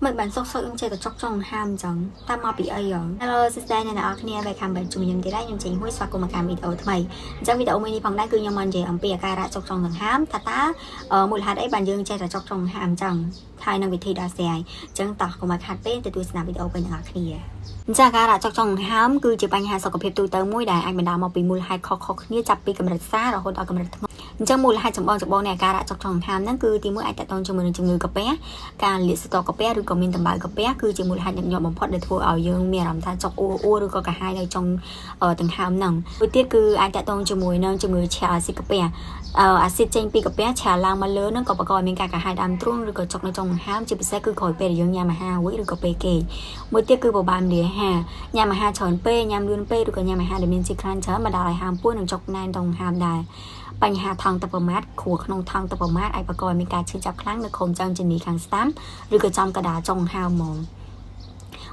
មិនបានសុខសុខខ្ញុំចេះតែចុកចង់ហាមអញ្ចឹងតាមមកពីអីហ៎ Hello សួស្តីអ្នកនរគ្នាបែរខាំបែរជួយខ្ញុំទៀតហើយខ្ញុំចេញមួយស្វាគមន៍មកកាន់វីដេអូថ្មីអញ្ចឹងវីដេអូមួយនេះផងដែរគឺខ្ញុំមកនិយាយអំពីអាការៈចុកចង់ដង្ហើមថាតើមូលហេតុអីបានយើងចេះតែចុកចង់ដង្ហើមអញ្ចឹងហើយនឹងវិធីដោះស្រាយអញ្ចឹងតោះកុំឲ្យខាត់ពេកទៅទស្សនាវីដេអូពេលអ្នកនរគ្នាអញ្ចឹងអាការៈចុកចង់ដង្ហើមគឺជាបញ្ហាសុខភាពទូទៅមួយដែលអាចបណ្ដាលមកពីមូលហេតុខុសៗគ្នាចាប់ពីកម្រិតសារហូតដល់កម្រិតធ្ងន់អញ្ចឹងមូលហេតុចម្បងនៃអាការៈចុកចង់ដង្ហើមហ្នឹងគឺទីមួយអាចតកតងជាមួយនឹងជំងឺកាពះការលាកស្រទាប់កាពះឬក៏មានតម្បាវកាពះគឺជាមូលហេតុញឹកញាប់បំផុតដែលធ្វើឲ្យយើងមានអារម្មណ៍ថាចុកអ៊ូឬក៏កាហាយនៅចុងដង្ហើមហ្នឹងមួយទៀតគឺអាចតកតងជាមួយនឹងជំងឺឆាអាស៊ីតកាពះអាស៊ីតចេញពីកាពះឆាឡើងមកលើហ្នឹងក៏បង្កឲ្យមានការកាហាយដើមទ្រូងឬក៏ចុកនៅចុងដង្ហើមជាពិសេសគឺក្រោយពេលដែលយើងញ៉ាំអាហាររួចឬក៏ពេលគេមួយទៀតគឺពិបាកលាអាហារញ៉ាំអាហារច្រើនពេកញ៉ាំលឿនពេកឬក៏ញ៉ាំអាហារដែលមានជាតិខ្លាញ់ច្រើនបណ្ដាលឲ្យហើមពោះនិងចុកណែនដង្ហើមដែរបញ្ហាថង់ទឹកប្រមាថខួរក្នុងថង់ទឹកប្រមាថអាចបង្កឲ្យមានការឈឺចាប់ខ្លាំងនៅខុំចុងជំនីខាងស្ដាំឬក៏ចំកណ្ដាលចុងដង្ហើមហ្មង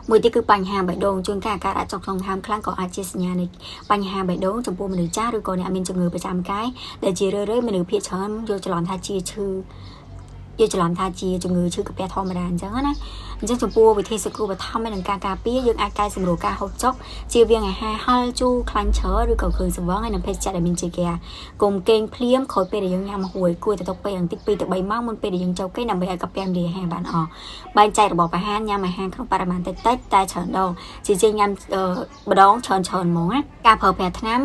មួយទៀតគឺបញ្ហាបេះដូងជួនកាលអាការៈចុកចុងដង្ហើមខ្លាំងក៏អាចជាសញ្ញានៃបញ្ហាបេះដូងចំពោះមនុស្សចាស់ឬក៏អ្នកមានជំងឺប្រចាំកាយដែលជារឿយៗមនុស្សភាគច្រើនយល់ច្រឡំថាជាជំងឺឈឺកាពះធម្មតាអញ្ចឹងណាអញ្ចឹងចំពោះវិធីសង្គ្រោះបឋមនិងការការពារយើងអាចកែសម្រួលការហូបចុកជៀសវាងអាហារហឹរជូរខ្លាញ់ជ្រៅឬក៏គ្រឿងសង្វឹងហើយនិងភេសជ្ជៈដែលមានជាតិហ្គាកុំគេងភ្លាមក្រោយពេលដែលយើងញ៉ាំហួយគួរតែទុកពេលបន្តិច2ទៅ3ម៉ោងមុនពេលដែលយើងចូលគេងដើម្បីឲ្យកាពះលាយអាហារបានអស់បែងចែករបបអាហារញ៉ាំអាហារក្នុងបរិមាណតិចៗតែច្រើនដងជាជាងញ៉ាំម្ដងច្រើនហ្មងណាការប្រើប្រាស់ថ្នាំ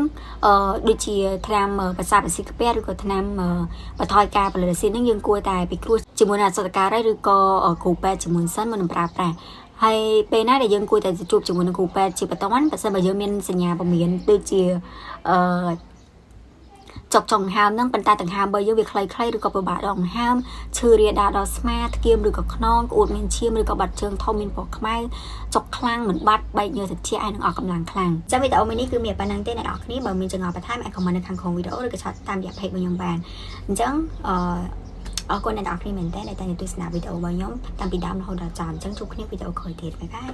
ដូចជាថ្នាំប្រសាទអាស៊ីតកាពះឬក៏ថ្នាំបន្ថយការផលិតអាស៊ីតហ្នឹងយើងគួរតែពិគ្រោះជាមួយនឹងអសតការីឬក៏គ្រូពេទ្យជាមួយសិនមុននឹងប្រើប្រាស់ហើយពេលណាដែលយើងគួរតែជួបជាមួយនឹងគ្រូពេទ្យជាបន្តបើសិនបើយើងមានសញ្ញាពមៀនដូចជាចុកចុងដង្ហើមហ្នឹងប៉ុន្តែដង្ហើមបើយើងវាខ្លីៗឬក៏ពិបាកដកដង្ហើមឈឺរាដាដល់ស្មាថ្គាមឬក៏ខ្នងក្អួតមានឈាមឬក៏បាត់ជើងធំមានពណ៌ខ្មៅចុកខ្លាំងមិនបាត់បែកញើសត្រជាក់ហើយនឹងអស់កម្លាំងខ្លាំងចាំវីដេអូមួយនេះគឺមានប៉ុណ្្នឹងទេអ្នកនរគ្នាបើមានចង្អល់បន្ថែមអាចខមមិននៅខាងក្រោមវីដេអូឬក៏ឆាតតាមរយៈ page របស់ខ្ញុំបានអញ្ចឹងអរគុណអ្នកនរគ្នាមែនតើដែលតាមទស្សនាវីដេអូរបស់ខ្ញុំតាំងពីដើមរហូតដល់ចប់អញ្ចឹងជួបគ្នាវីដេអូក្រោយទៀតបាយបាយ